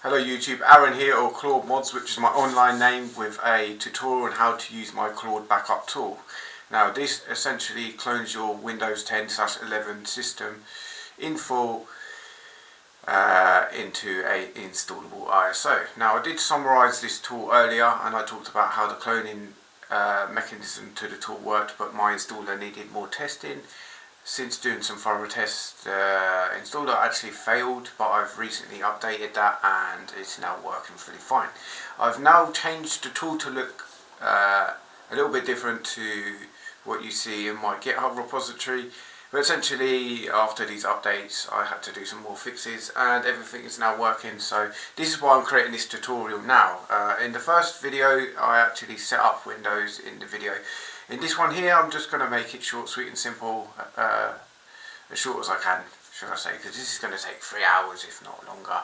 Hello YouTube, Aaron here, or Claude Mods, which is my online name, with a tutorial on how to use my Claude backup tool. Now this essentially clones your Windows 10/11 system in full into a installable ISO. Now I did summarize this tool earlier and I talked about how the cloning mechanism to the tool worked, but my installer needed more testing. Since doing some thorough tests, the installer actually failed, but I've recently updated that and it's now working fully fine. I've now changed the tool to look a little bit different to what you see in my GitHub repository, but essentially after these updates I had to do some more fixes and everything is now working. So this is why I'm creating this tutorial now. In the first video I actually set up Windows in the video. In this one here, I'm just going to make it short, sweet and simple, as short as I can, should I say, because this is going to take 3 hours, if not longer.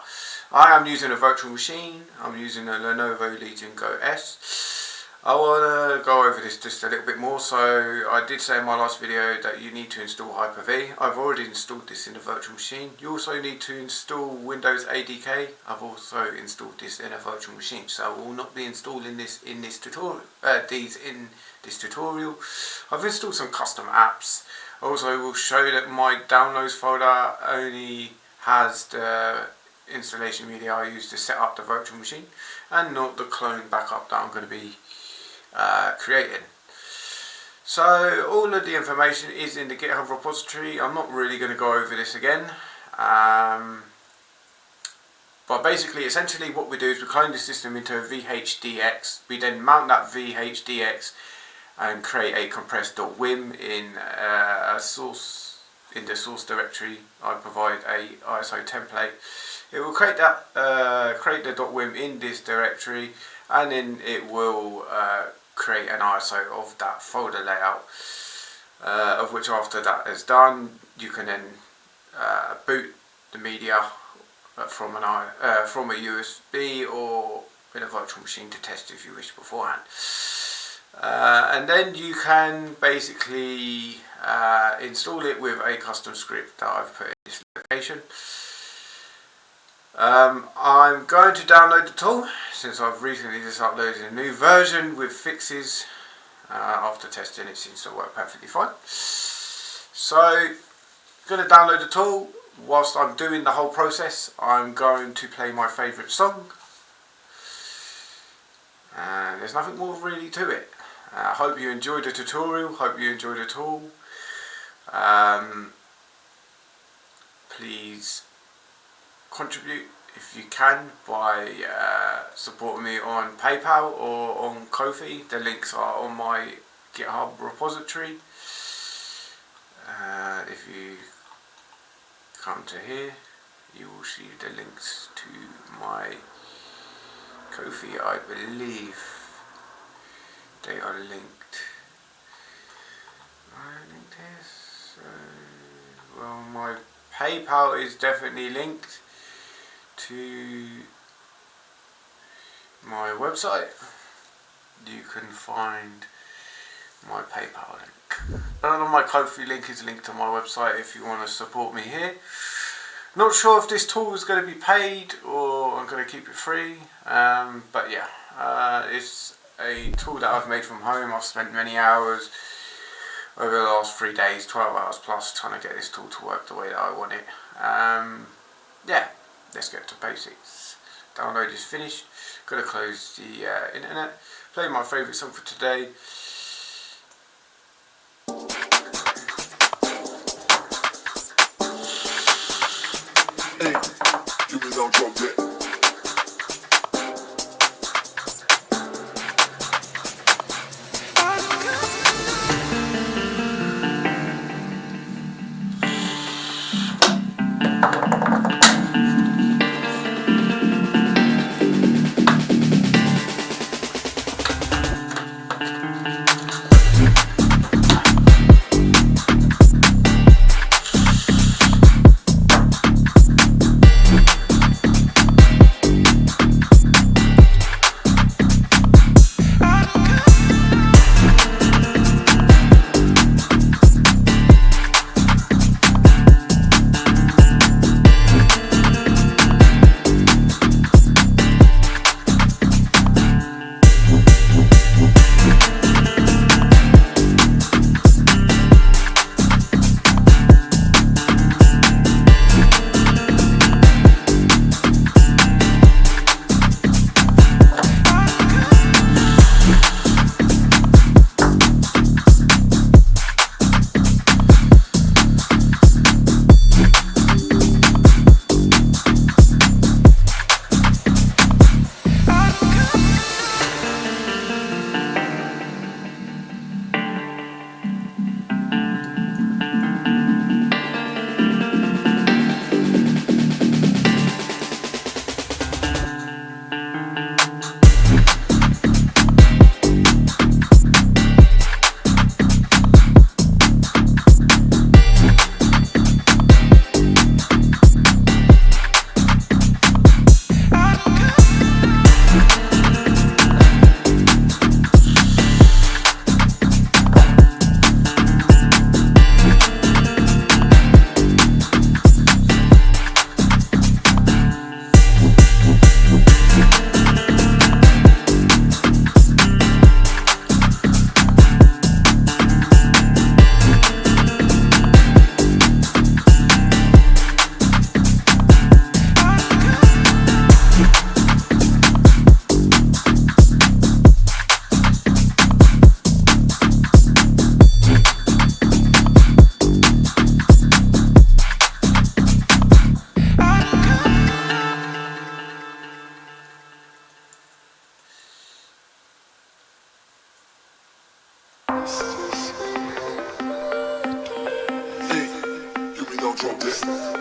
I am using a virtual machine. I'm using a Lenovo Legion Go S. I want to go over this just a little bit more. So I did say in my last video that you need to install Hyper-V. I've already installed this in the virtual machine. You also need to install Windows ADK. I've also installed this in a virtual machine, so I will not be installing this in this tutorial. I've installed some custom apps. Also will show that my downloads folder only has the installation media I use to set up the virtual machine and not the clone backup that I'm going to be creating. So all of the information is in the GitHub repository. I'm not really going to go over this again, but basically essentially what we do is we clone the system into a VHDX. We then mount that VHDX and create a compressed.wim in the source directory. I provide a ISO template. It will create that create the .wim in this directory, and then it will create an ISO of that folder layout, of which after that is done you can then boot the media from a USB or in a virtual machine to test if you wish beforehand. And then you can basically install it with a custom script that I've put in this location. I'm going to download the tool since I've recently just uploaded a new version with fixes. After testing it seems to work perfectly fine. So I'm going to download the tool. Whilst I'm doing the whole process, I'm going to play my favourite song. And there's nothing more really to it. I hope you enjoyed the tutorial, hope you enjoyed the tool. Please contribute if you can by supporting me on PayPal or on Ko-fi. The links are on my GitHub repository. If you come to here, you will see the links to my Ko-fi. I believe they are linked. Well, my PayPal is definitely linked to my website. You can find my PayPal link. And my Ko-fi link is linked to my website if you want to support me here. Not sure if this tool is going to be paid or I'm going to keep it free, but yeah, it's a tool that I've made from home. I've spent many hours over the last 3 days, 12 hours plus, trying to get this tool to work the way that I want it. Yeah, let's get to basics. Download is finished. Gonna close the internet. Play my favourite song for today. Hey, you was on drop that. drop that.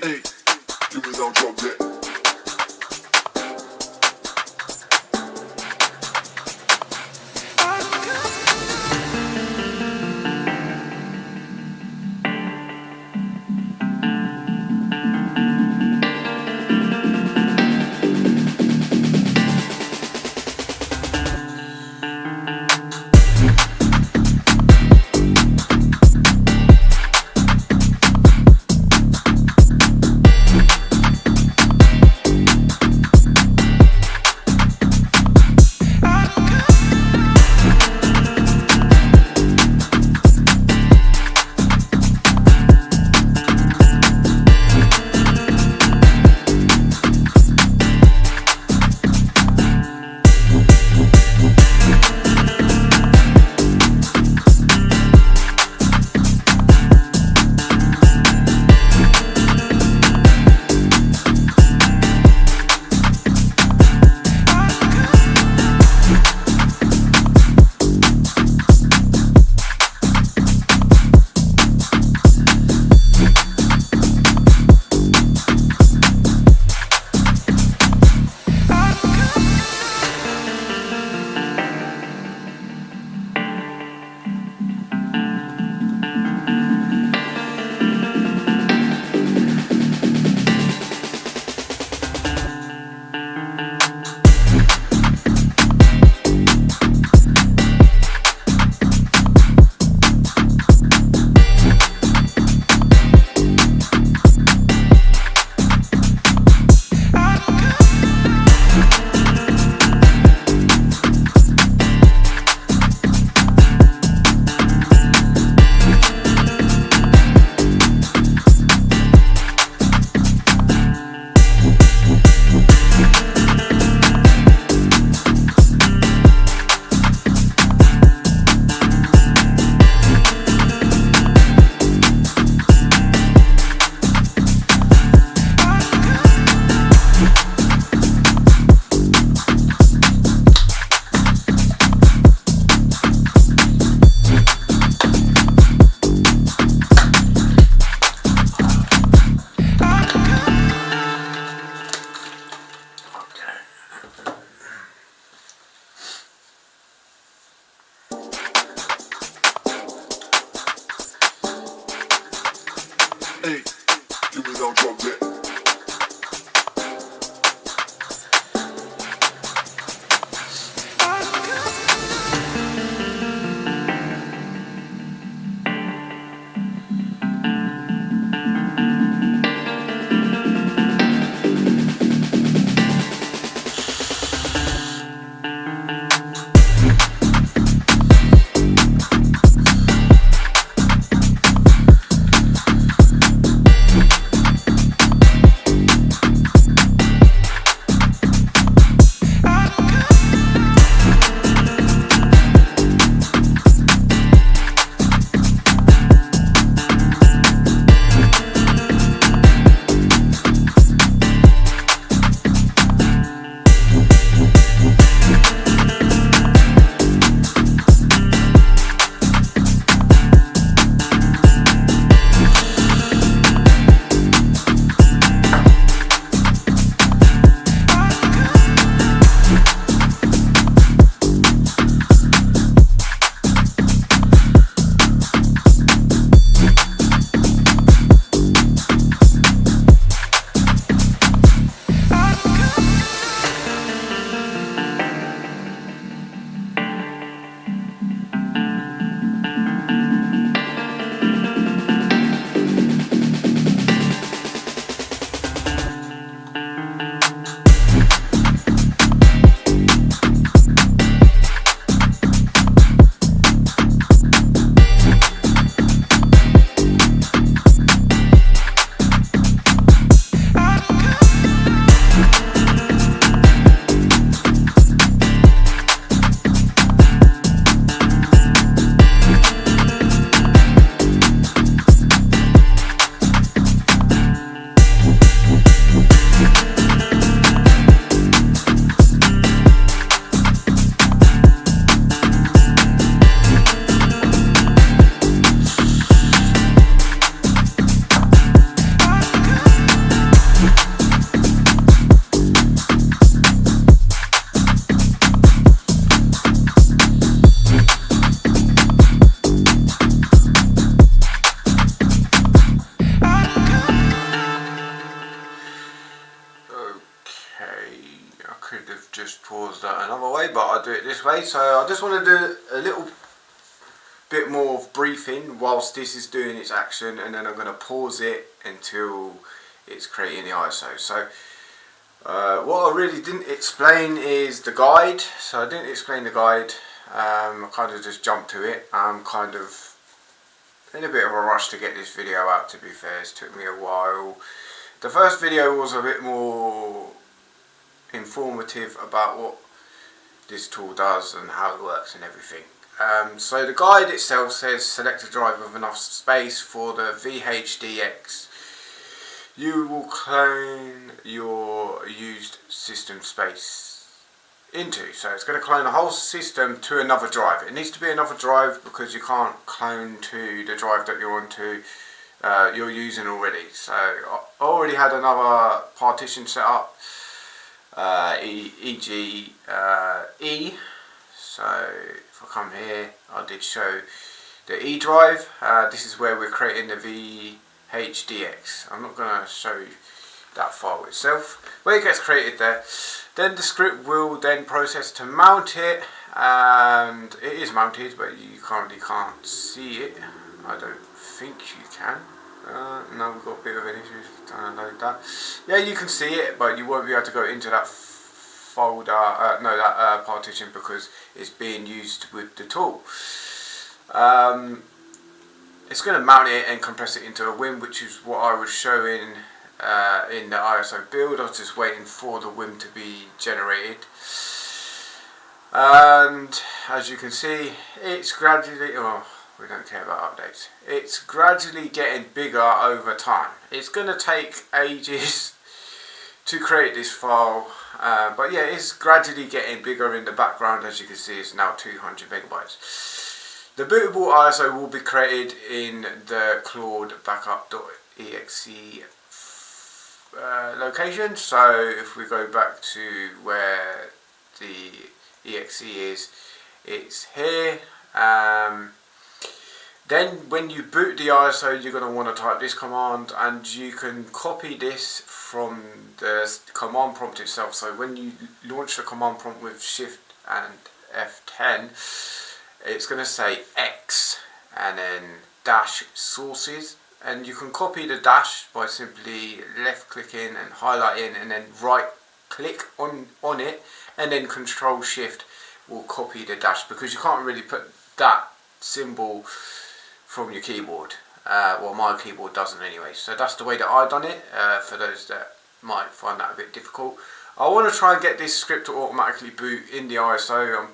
Hey, you was on drop that. Hey, you was on drop that. display. So I just want to do a little bit more of briefing whilst this is doing its action, and then I'm going to pause it until it's creating the ISO. So what I really didn't explain is the guide. So I didn't explain the guide. I kind of just jumped to it. I'm kind of in a bit of a rush to get this video out, to be fair. It took me a while. The first video was a bit more informative about what this tool does and how it works and everything. So the guide itself says select a drive with enough space for the VHDX. You will clone your used system space into. So it's going to clone the whole system to another drive. It needs to be another drive because you can't clone to the drive that you're using already. So I already had another partition set up, e.g. E. So if I come here, I did show the E drive. This is where we're creating the VHDX. I'm not going to show you that file itself, but it gets created there. Then the script will then process to mount it, and it is mounted, but you currently can't see it. I don't think you can. No, we've got a bit of an issue trying to load that. Yeah, you can see it, but you won't be able to go into that folder, that partition, because it's being used with the tool. It's going to mount it and compress it into a WIM, which is what I was showing in the ISO build. I was just waiting for the WIM to be generated, and as you can see, it's gradually, we don't care about updates, it's gradually getting bigger over time. It's going to take ages to create this file, but yeah, it's gradually getting bigger in the background. As you can see, it's now 200 megabytes. The bootable ISO will be created in the claudebackup.exe location. So if we go back to where the exe is, it's here. Then when you boot the ISO, you're going to want to type this command, and you can copy this from the command prompt itself. So when you launch the command prompt with Shift and F10, it's going to say X and then dash sources, and you can copy the dash by simply left clicking and highlighting, and then right click on it, and then Control Shift will copy the dash, because you can't really put that symbol from your keyboard. Well, my keyboard doesn't anyway. So that's the way that I done it, for those that might find that a bit difficult. I want to try and get this script to automatically boot in the ISO.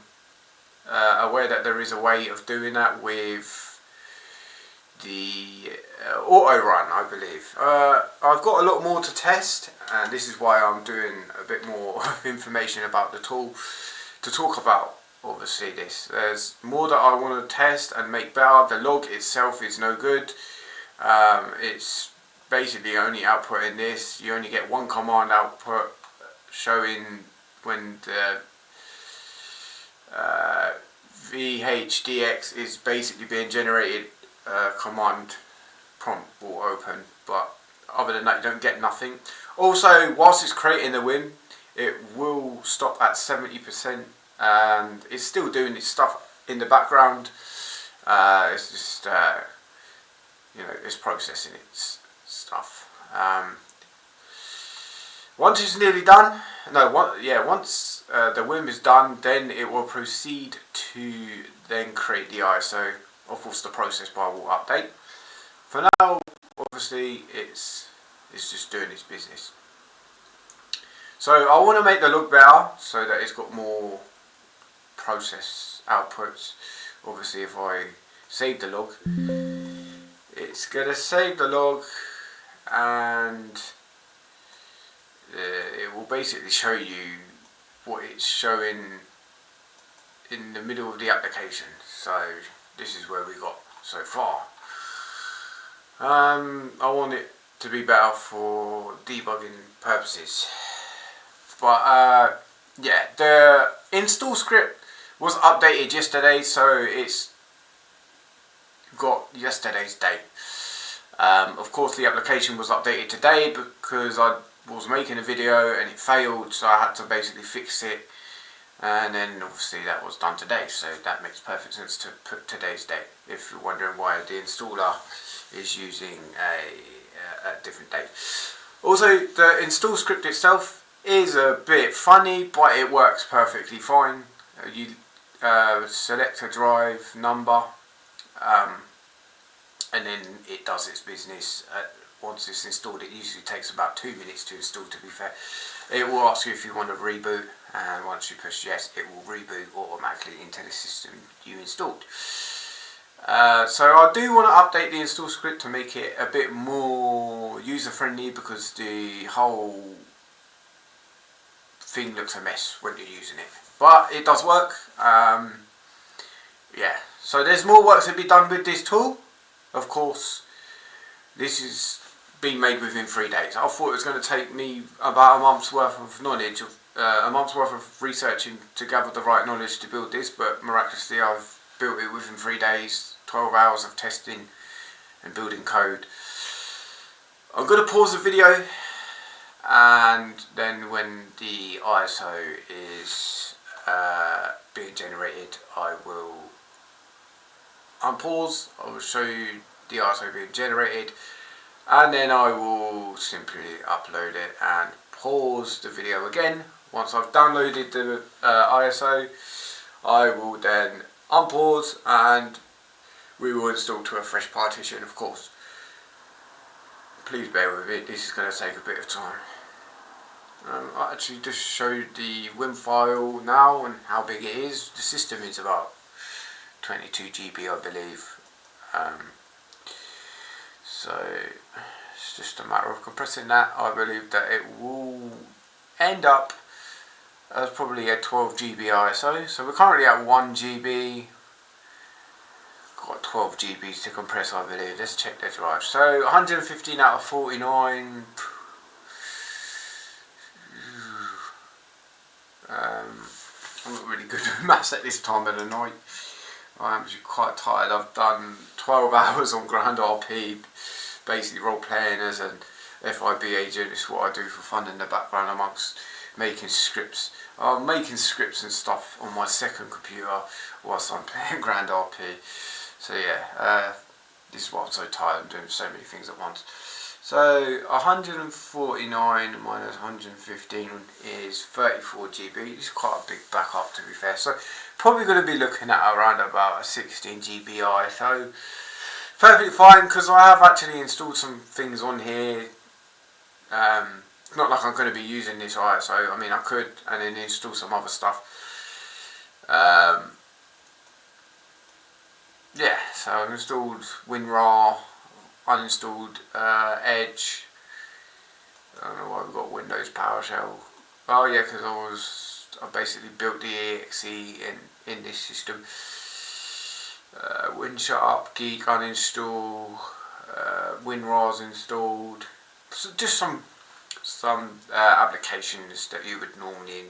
I'm aware that there is a way of doing that with the auto run, I believe. I've got a lot more to test, and this is why I'm doing a bit more information about the tool to talk about. Obviously there's more that I want to test and make better. The log itself is no good. It's basically only outputting this. You only get one command output showing when the VHDX is basically being generated. Command prompt will open, but other than that you don't get nothing. Also, whilst it's creating the WIM, it will stop at 70%, and it's still doing its stuff in the background. It's just it's processing its stuff. Once it's nearly done, once the WIM is done, then it will proceed to then create the ISO. Of course, the process bar will update. For now, obviously, it's just doing its business. So I want to make the log better so that it's got more process outputs. Obviously, if I save the log, it's going to save the log, and it will basically show you what it's showing in the middle of the application. So this is where we got so far. I want it to be better for debugging purposes. But yeah, the install script was updated yesterday, so it's got yesterday's date. Of course, the application was updated today because I was making a video and it failed, so I had to basically fix it And then obviously that was done today, so that makes perfect sense to put today's date if you're wondering why the installer is using a different date. Also, the install script itself is a bit funny, but it works perfectly fine. You select a drive number, and then it does its business. Once it's installed, it usually takes about 2 minutes to install, to be fair. It will ask you if you want to reboot, and once you push yes, it will reboot automatically into the system you installed. So I do want to update the install script to make it a bit more user friendly, because the whole thing looks a mess when you're using it, but it does work. Yeah, so there's more work to be done with this tool. Of course, this is being made within 3 days. I thought it was going to take me about a month's worth of knowledge, a month's worth of researching to gather the right knowledge to build this, but miraculously I've built it within 3 days, 12 hours of testing and building code. I'm going to pause the video, and then when the ISO is being generated, I will unpause. I will show you the ISO being generated, and then I will simply upload it and pause the video again. Once I've downloaded the ISO, I will then unpause and we will install to a fresh partition, of course. Please bear with it, this is going to take a bit of time. I actually just showed the WIM file now and how big it is. The system is about 22 GB, I believe. So it's just a matter of compressing that. I believe that it will end up as probably a 12 GB ISO. So we're currently at 1 GB. Got 12 GB to compress, I believe. Let's check the drive. So 115 out of 49. I'm not really good at maths at this time of the night. I'm actually quite tired. I've done 12 hours on Grand RP, basically role playing as an FIB agent. It's what I do for fun in the background amongst making scripts. I'm making scripts and stuff on my second computer whilst I'm playing Grand RP. So yeah, this is why I'm so tired. I'm doing so many things at once. So 149 minus 115 is 34 GB. It's quite a big backup, to be fair. So probably going to be looking at around about a 16 GB ISO. Perfectly fine, because I have actually installed some things on here. It's not like I'm going to be using this ISO. I mean, I could and then install some other stuff. Yeah, so I've installed WinRAR, uninstalled Edge. I don't know why we've got Windows PowerShell. Oh yeah, because I basically built the exe in this system. WinShutUp, Geek uninstall, WinRAR's installed. So just some applications that you would normally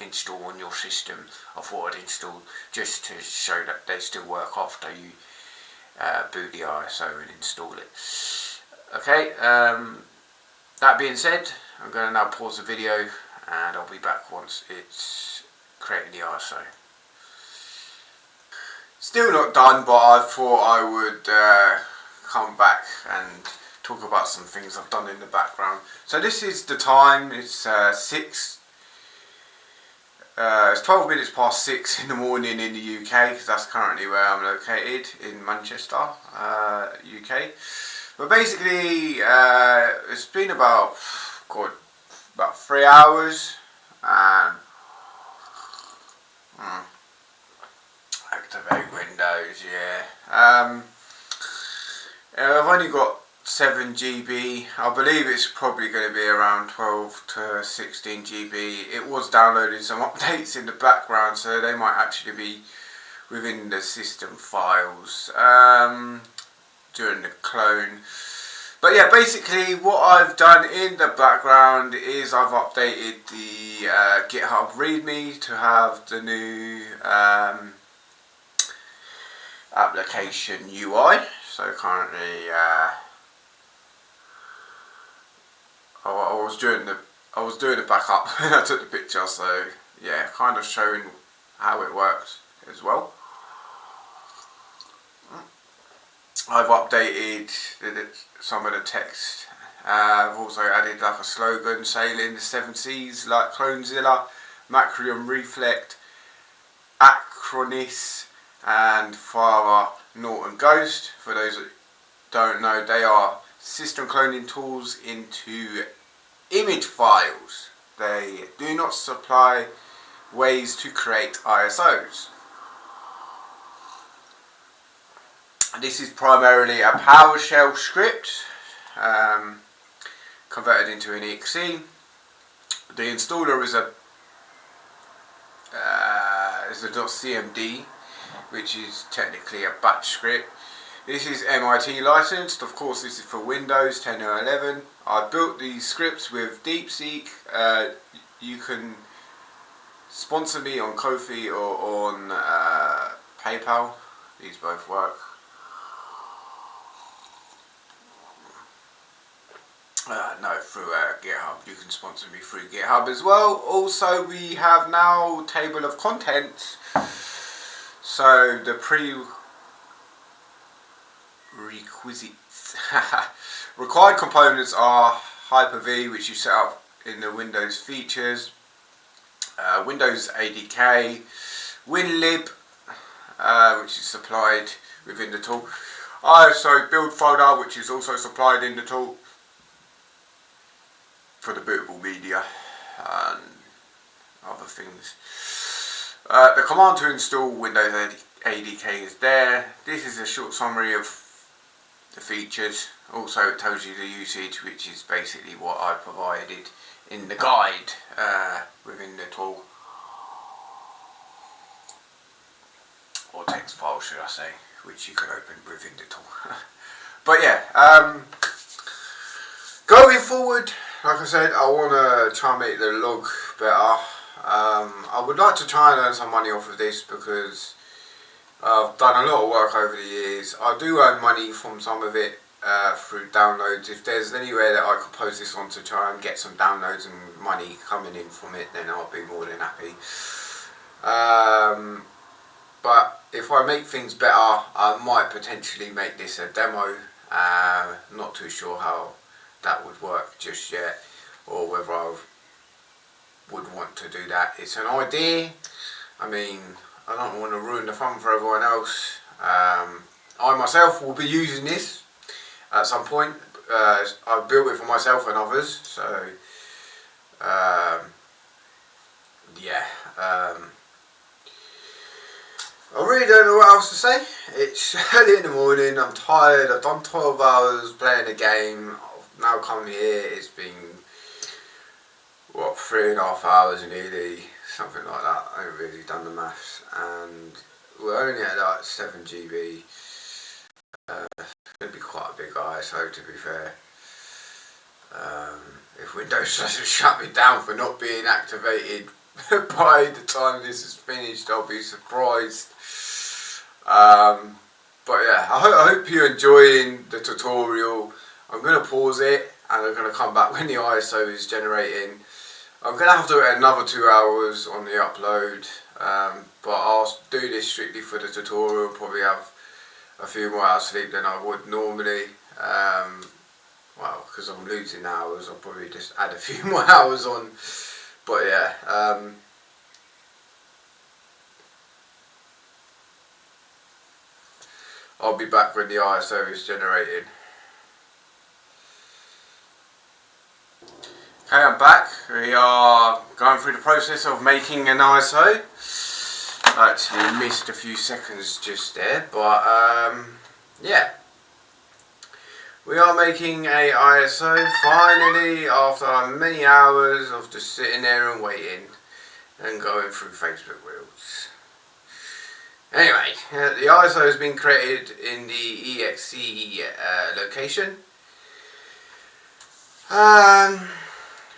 install on your system. I thought I'd install just to show that they still work after you boot the ISO and install it. Okay, that being said, I'm going to now pause the video and I'll be back once it's creating the ISO. Still not done, but I thought I would come back and talk about some things I've done in the background. So this is the time, it's 6. It's 12 minutes past 6 in the morning in the UK, because that's currently where I'm located, in Manchester, UK. But basically, it's been about 3 hours, and activate Windows, yeah. I've only got 7 GB. I believe it's probably going to be around 12 to 16 GB. It was downloading some updates in the background, so they might actually be within the system files during the clone. But yeah, basically what I've done in the background is I've updated the GitHub README to have the new application UI. So currently I was doing the backup when I took the picture, so yeah, kind of showing how it works as well. I've updated some of the text. I've also added like a slogan, sailing the 7 seas, like Clonezilla, Macrium Reflect, Acronis and Father Norton Ghost. For those that don't know, they are system cloning tools into image files. They do not supply ways to create ISOs. This is primarily a PowerShell script converted into an exe. The installer is a .cmd, which is technically a batch script. This is MIT licensed. Of course, this is for Windows 10 or 11. I built these scripts with DeepSeek. You can sponsor me on Ko-fi or on PayPal. These both work. No, through GitHub. You can sponsor me through GitHub as well. Also, we have now table of contents. So the prerequisites. Required components are Hyper-V, which you set up in the Windows features, Windows ADK, WinLib, which is supplied within the tool, ISO build folder, which is also supplied in the tool for the bootable media and other things. The command to install Windows ADK is there. This is a short summary of the features. Also it tells you the usage, which is basically what I provided in the guide within the tool, or text file should I say, which you can open within the tool. But yeah, going forward, like I said, I want to try and make the log better. I would like to try and earn some money off of this because I've done a lot of work over the years. I do earn money from some of it through downloads. If there's anywhere that I could post this on to try and get some downloads and money coming in from it, then I'll be more than happy. But if I make things better, I might potentially make this a demo. Not too sure how that would work just yet, or whether I would want to do that. It's an idea. I mean, I don't want to ruin the fun for everyone else. I myself will be using this at some point. I've built it for myself and others, so yeah. I really don't know what else to say. It's early in the morning, I'm tired, I've done 12 hours playing a game, I've now come here, it's been, what, 3.5 hours nearly, something like that. I haven't really done the maths, and we're only at like 7 GB. It'd be quite a big ISO, to be fair. If Windows doesn't shut me down for not being activated by the time this is finished, I'll be surprised. But yeah, I hope you're enjoying the tutorial. I'm going to pause it and I'm going to come back when the ISO is generating. I'm going to have to wait another 2 hours on the upload, but I'll do this strictly for the tutorial. Probably have a few more hours sleep than I would normally. Well, because I'm losing hours, I'll probably just add a few more hours on. But yeah, I'll be back when the ISO is generated. Okay, I'm back. We are going through the process of making an ISO. I actually missed a few seconds just there, but yeah. We are making a ISO finally after many hours of just sitting there and waiting and going through Facebook Reels. Anyway, the ISO has been created in the exe location.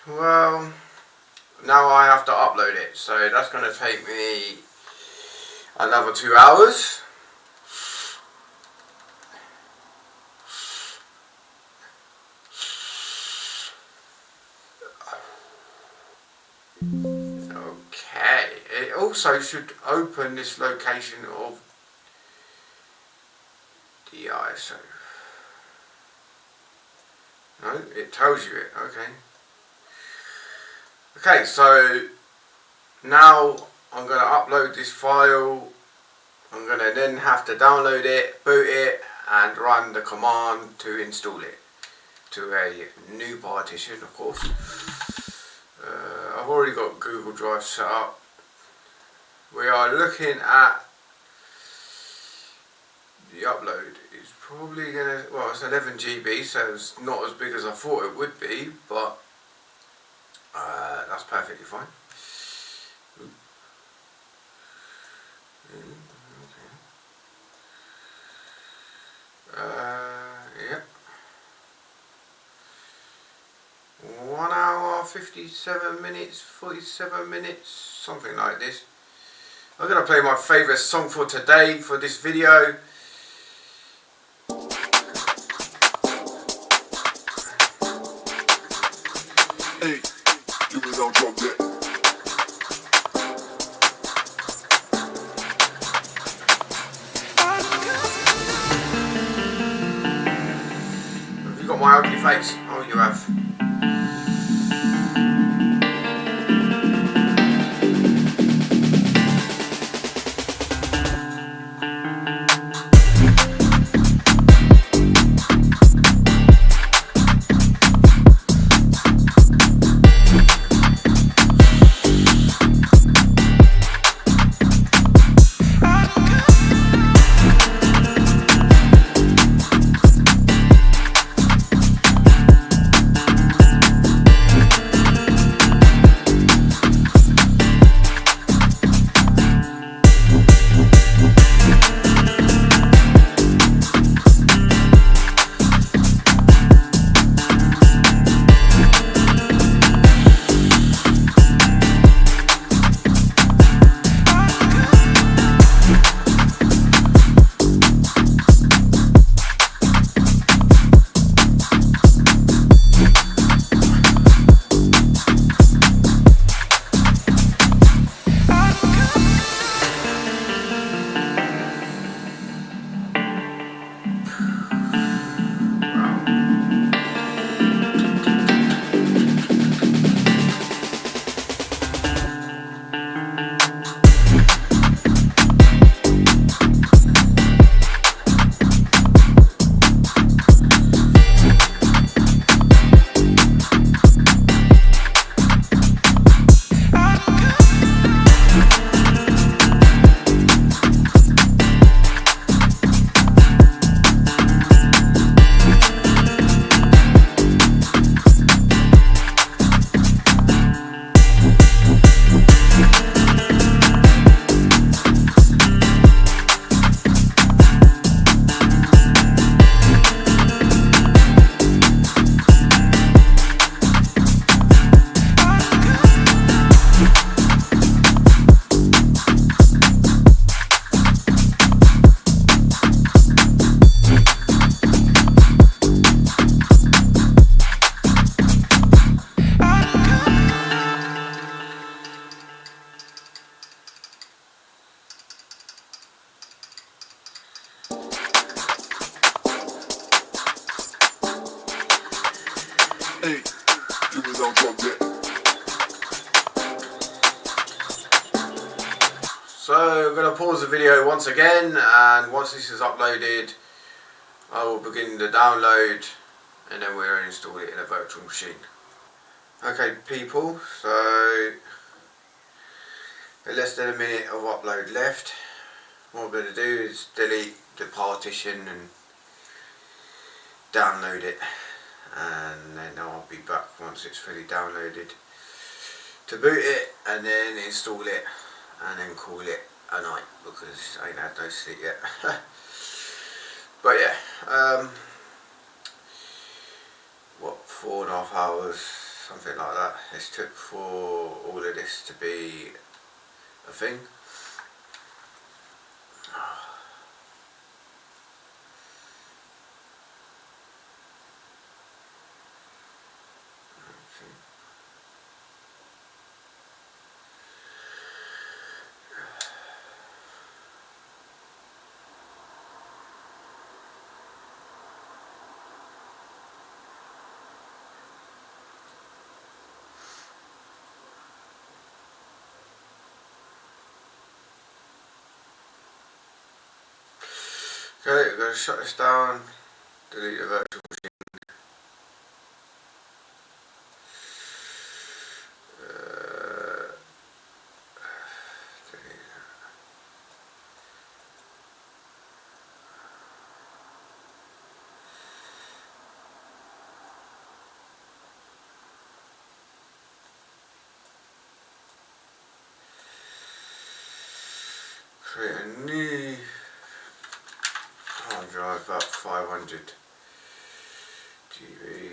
Well, now I have to upload it, so that's going to take me another 2 hours. Okay. it also should open this location of the ISO. No, it tells you it. Okay. Okay, so now I'm going to upload this file. I'm going to then have to download it, boot it, and run the command to install it to a new partition, of course. I've already got Google Drive set up. We are looking at the upload. It's probably going to, well, it's 11 GB, so it's not as big as I thought it would be, but that's perfectly fine. Yep. 1 hour, 57 minutes, 47 minutes, something like this. I'm going to play my favourite song for today for this video. Hey, you was on drop that. Have you got my ugly face? Oh, you have. Hey, you was on drop that. So I'm going to pause the video once again, and once this is uploaded I will begin the download and then we'll install it in a virtual machine. Okay people, so less than a minute of upload left. What I'm going to do is delete the partition and download it, and then I'll be back once it's fully downloaded to boot it and then install it and then call it a night because I ain't had no sleep yet. But yeah, what, 4.5 hours, something like that this took for all of this to be a thing. Okay, I'm going to shut this down, delete the virtual machine. Delete that. Create a new hard drive, about 500 GB.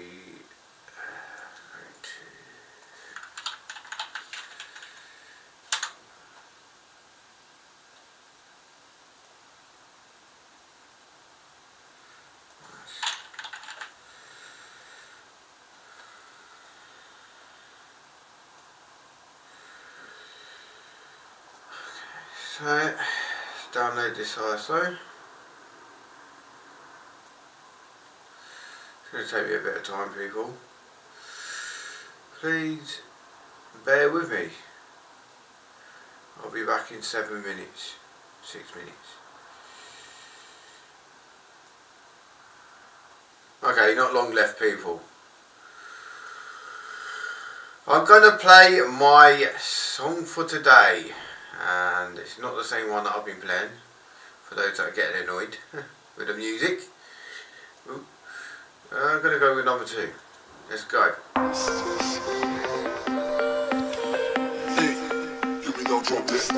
So, download this ISO. It's going to take me a bit of time, people. Please bear with me. I'll be back in 7 minutes, 6 minutes. Okay, not long left, people. I'm going to play my song for today, and it's not the same one that I've been playing, for those that are getting annoyed with the music. Ooh. I'm going to go with number 2. Let's go. Hey, here we go, drop this.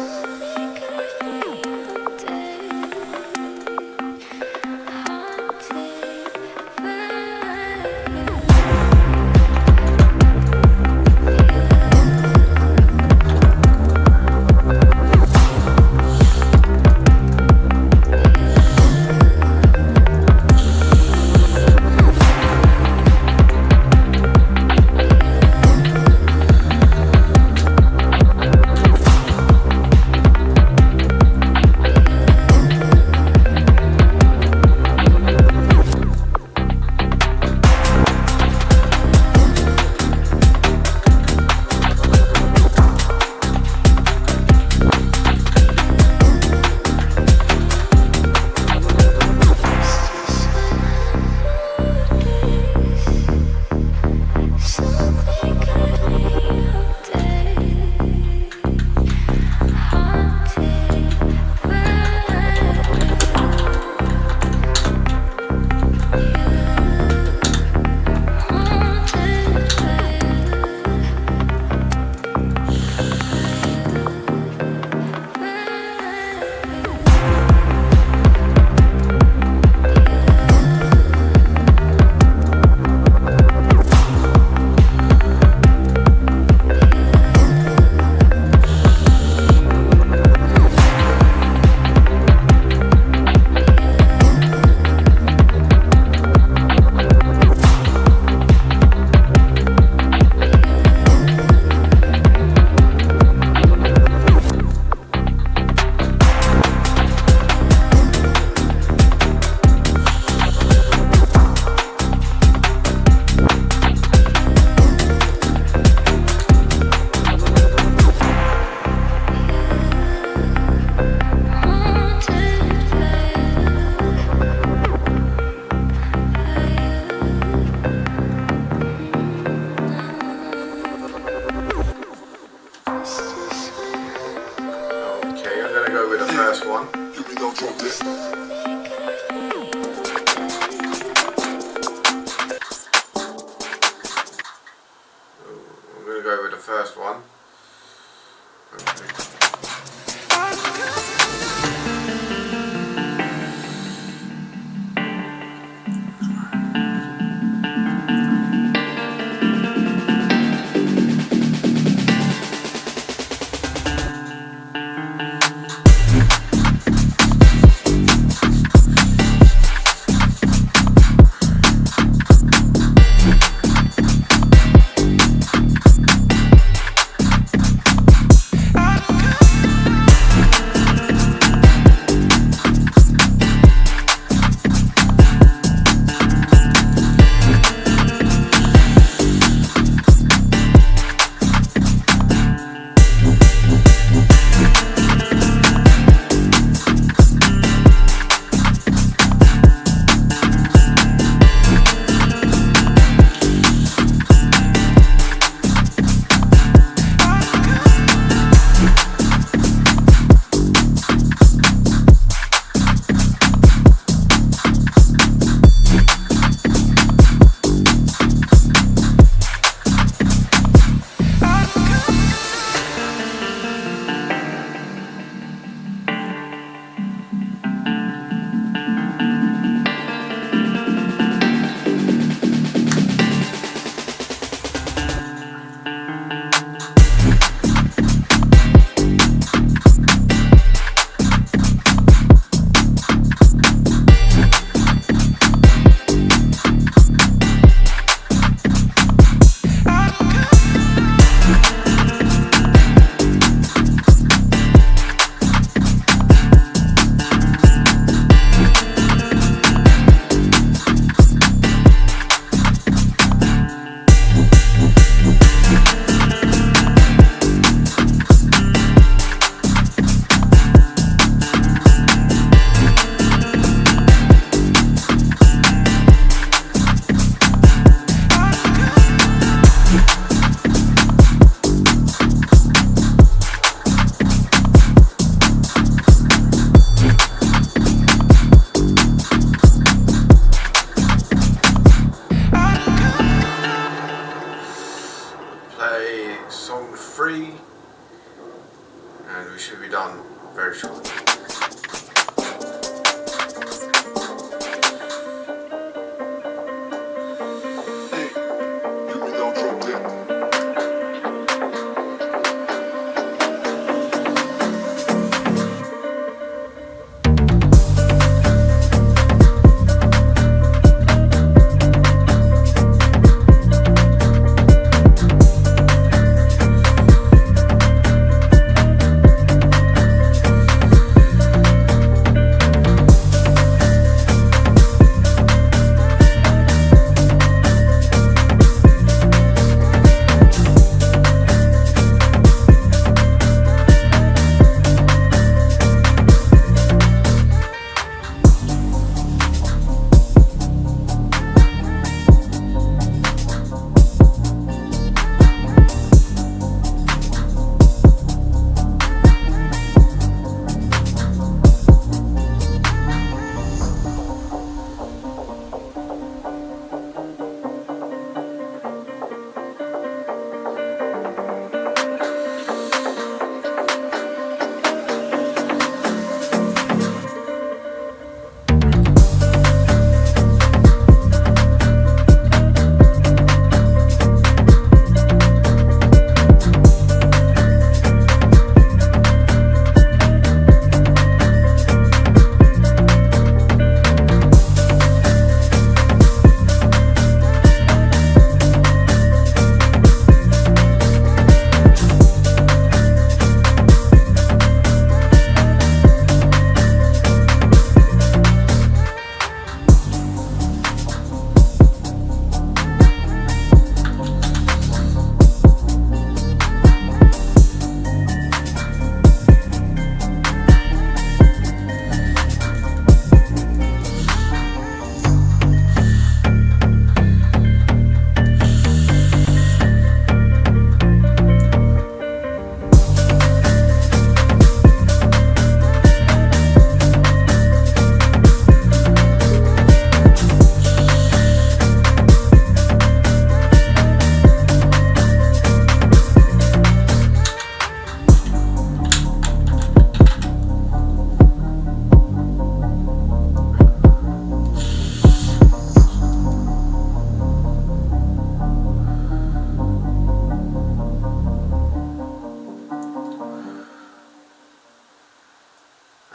First one. Here we go, drop this. I'm going to go with the first one. Okay. song 3, and we should be done very shortly. Hey, you without your deck.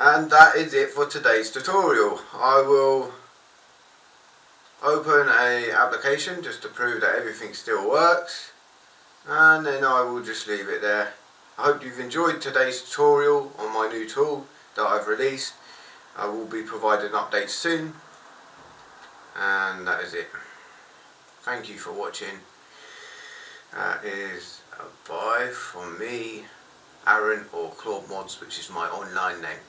And that is it for today's tutorial. I will open a application just to prove that everything still works, and then I will just leave it there. I hope you've enjoyed today's tutorial on my new tool that I've released. I will be providing updates soon, and that is it. Thank you for watching. That is a bye from me, Aaron, or Claude Mods, which is my online name.